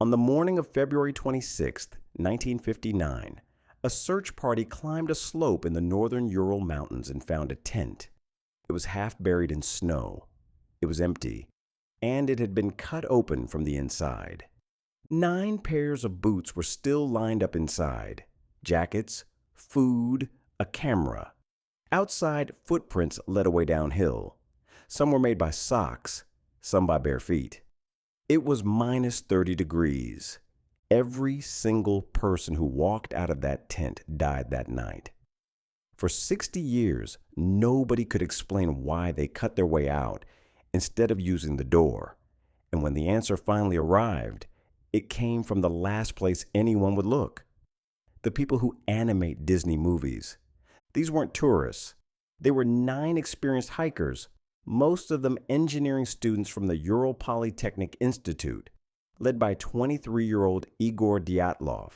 On the morning of February 26, 1959, a search party climbed a slope in the northern Ural Mountains and found a tent. It was half buried in snow. It was empty, and it had been cut open from the inside. 9 pairs of boots were still lined up inside. Jackets, food, a camera. Outside, footprints led away downhill. Some were made by socks, some by bare feet. It was minus 30 degrees. Every single person who walked out of that tent died that night. For 60 years, nobody could explain why they cut their way out instead of using the door. And when the answer finally arrived, it came from the last place anyone would look. The people who animate Disney movies. These weren't tourists. They were 9 experienced hikers, most of them engineering students from the Ural Polytechnic Institute, led by 23-year-old Igor Dyatlov.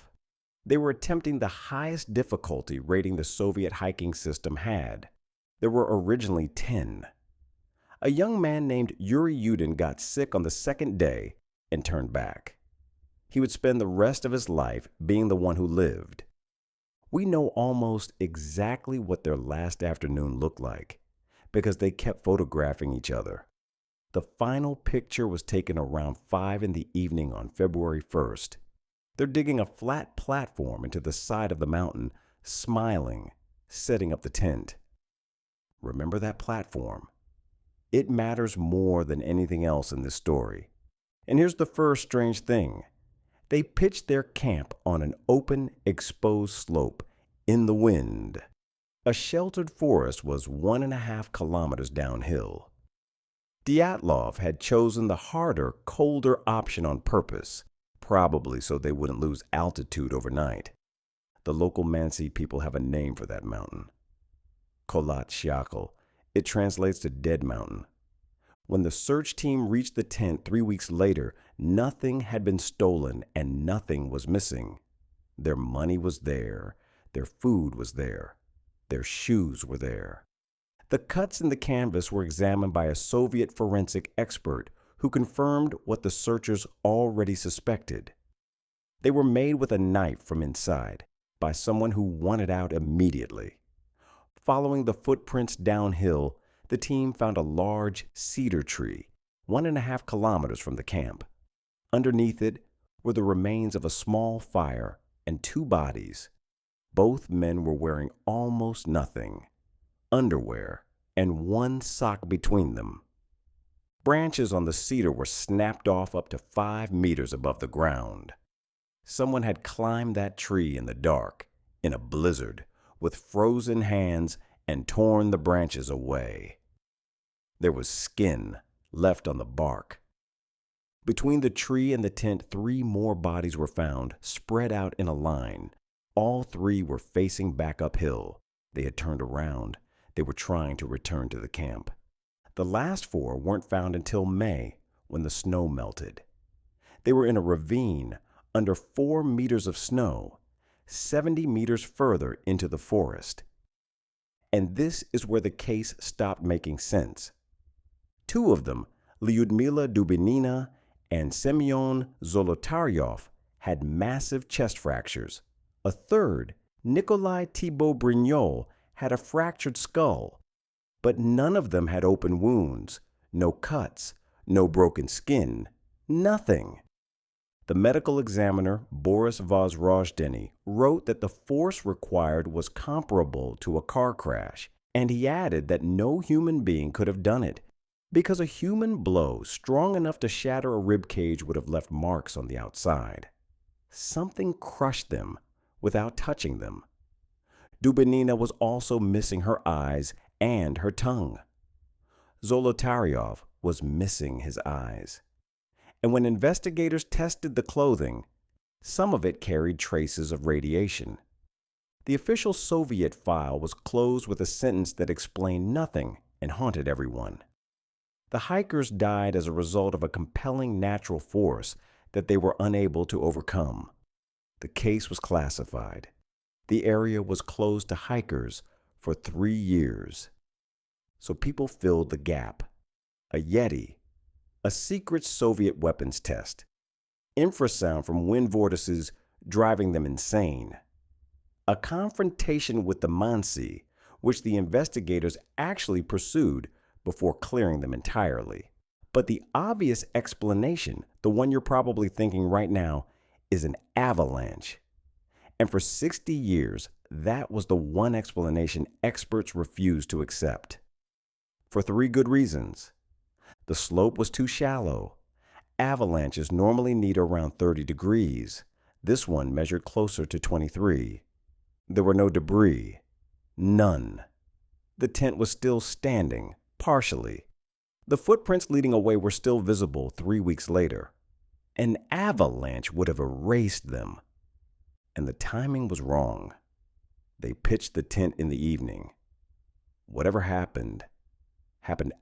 They were attempting the highest difficulty rating the Soviet hiking system had. There were originally 10. A young man named Yuri Yudin got sick on the second day and turned back. He would spend the rest of his life being the one who lived. We know almost exactly what their last afternoon looked like because they kept photographing each other. The final picture was taken around 5 in the evening on February 1st. They're digging a flat platform into the side of the mountain, smiling, setting up the tent. Remember that platform. It matters more than anything else in this story. And here's the first strange thing. They pitched their camp on an open, exposed slope in the wind. A sheltered forest was 1.5 kilometers downhill. Dyatlov had chosen the harder, colder option on purpose, probably so they wouldn't lose altitude overnight. The local Mansi people have a name for that mountain. Kholat Syakhl. It translates to Dead Mountain. When the search team reached the tent 3 weeks later, nothing had been stolen and nothing was missing. Their money was there. Their food was there. Their shoes were there. The cuts in the canvas were examined by a Soviet forensic expert who confirmed what the searchers already suspected. They were made with a knife from inside by someone who wanted out immediately. Following the footprints downhill, the team found a large cedar tree 1.5 kilometers from the camp. Underneath it were the remains of a small fire and 2 bodies. Both men were wearing almost nothing, underwear, and 1 sock between them. Branches on the cedar were snapped off up to 5 meters above the ground. Someone had climbed that tree in the dark, in a blizzard, with frozen hands and torn the branches away. There was skin left on the bark. Between the tree and the tent, 3 more bodies were found, spread out in a line. All 3 were facing back uphill. They had turned around. They were trying to return to the camp. The last 4 weren't found until May, when the snow melted. They were in a ravine under 4 meters of snow, 70 meters further into the forest. And this is where the case stopped making sense. 2 of them, Lyudmila Dubinina and Semyon Zolotaryov, had massive chest fractures. A third, Nikolai Thibault Brignol, had a fractured skull. But none of them had open wounds, no cuts, no broken skin, nothing. The medical examiner, Boris Vozrojdeny, wrote that the force required was comparable to a car crash, and he added that no human being could have done it, because a human blow strong enough to shatter a rib cage would have left marks on the outside. Something crushed them without touching them. Dubinina was also missing her eyes and her tongue. Zolotaryov was missing his eyes. And when investigators tested the clothing, some of it carried traces of radiation. The official Soviet file was closed with a sentence that explained nothing and haunted everyone. The hikers died as a result of a compelling natural force that they were unable to overcome. The case was classified. The area was closed to hikers for 3 years. So people filled the gap. A Yeti, a secret Soviet weapons test, infrasound from wind vortices driving them insane. A confrontation with the Mansi, which the investigators actually pursued before clearing them entirely. But the obvious explanation, the one you're probably thinking right now, is an avalanche. And for 60 years, that was the one explanation experts refused to accept. For 3 good reasons. The slope was too shallow. Avalanches normally need around 30 degrees. This one measured closer to 23. There were no debris. None. The tent was still standing, partially. The footprints leading away were still visible 3 weeks later. An avalanche would have erased them. And the timing was wrong. They pitched the tent in the evening. Whatever happened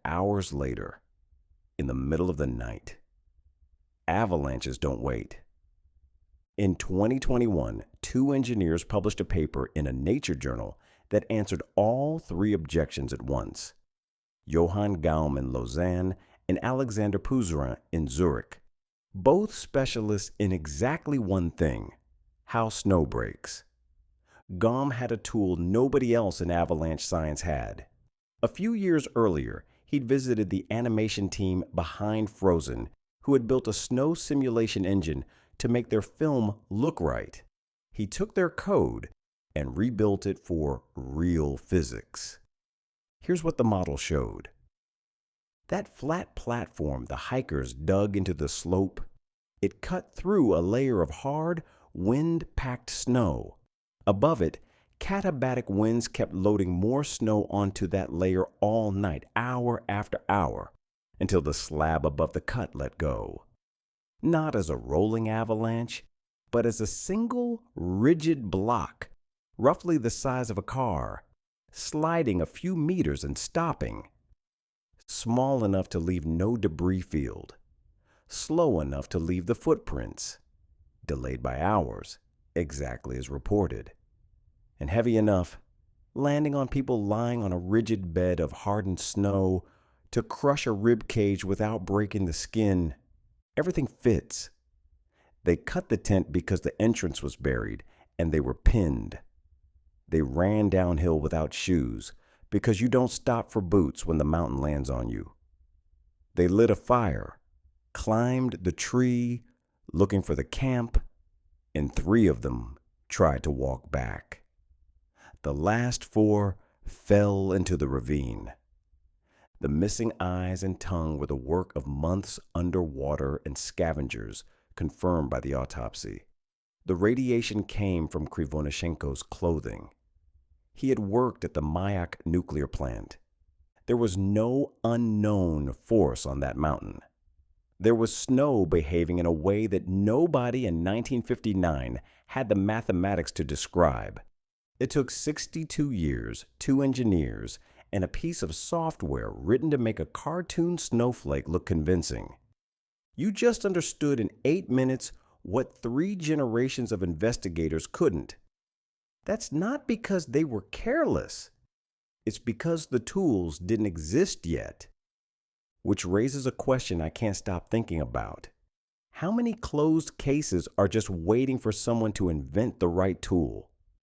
hours later, in the middle of the night. Avalanches don't wait. In 2021, 2 engineers published a paper in a Nature journal that answered all 3 objections at once. Johann Gaum in Lausanne and Alexander Puzerin in Zurich, both specialists in exactly one thing: how snow breaks. Gaum had a tool nobody else in avalanche science had. A few years earlier, he'd visited the animation team behind Frozen, who had built a snow simulation engine to make their film look right. He took their code and rebuilt it for real physics. Here's what the model showed. That flat platform the hikers dug into the slope, it cut through a layer of hard, wind-packed snow. Above it, katabatic winds kept loading more snow onto that layer all night, hour after hour, until the slab above the cut let go. Not as a rolling avalanche, but as a single, rigid block, roughly the size of a car, sliding a few meters and stopping. Small enough to leave no debris field. Slow enough to leave the footprints. Delayed by hours, exactly as reported. And heavy enough, landing on people lying on a rigid bed of hardened snow, to crush a rib cage without breaking the skin. Everything fits. They cut the tent because the entrance was buried, and they were pinned. They ran downhill without shoes, because you don't stop for boots when the mountain lands on you. They lit a fire, climbed the tree, looking for the camp, and 3 of them tried to walk back. The last 4 fell into the ravine. The missing eyes and tongue were the work of months underwater and scavengers, confirmed by the autopsy. The radiation came from Krivonischenko's clothing. He had worked at the Mayak nuclear plant. There was no unknown force on that mountain. There was snow behaving in a way that nobody in 1959 had the mathematics to describe. It took 62 years, 2 engineers, and a piece of software written to make a cartoon snowflake look convincing. You just understood in 8 minutes what 3 generations of investigators couldn't. That's not because they were careless. It's because the tools didn't exist yet. Which raises a question I can't stop thinking about. How many closed cases are just waiting for someone to invent the right tool?